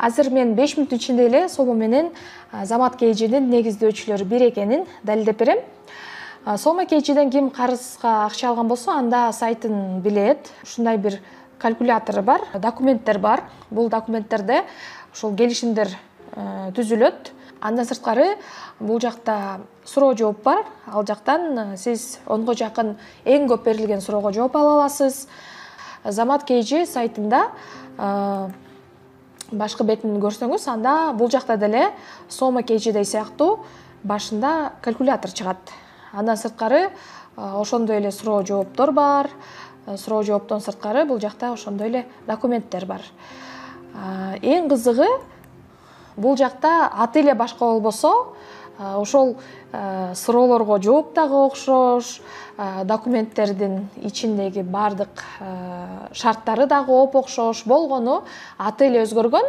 Азыр мен 5 мүнөттүн ичинде эле Сомо менен Замат KG'нин негиздөөчүлөрү бир экенин далилдеп берем. Сомо KG'ден ким карызга акча алган болсо, анда сайтын билет. Ушундай бир калькулятор бар, документтер бар. Бул документтерде ушул келишимдер түзүлөт. Андан сырткары бул жакта суроо жооп бар. Ал жактан сиз 10го жакын эң көп берилген суроого жооп ала аласыз. Замат KG сайтында башкы бетин көрсөңүз, анда бул жакта деле Сомо KG'дей сыяктуу башында калькулятор чыгат. Андан сырткары ошондой эле суроо жооптор бар. Суроо жооптон сырткары бул жакта ошондой эле документтер бар. Эң кызыгы, бул жакта аты эле башка болбосо, ошол суроолорго жооп дагы окшош, документтердин ичиндеги бардык шарттары дагы окшош болгону аты эле өзгөргөн.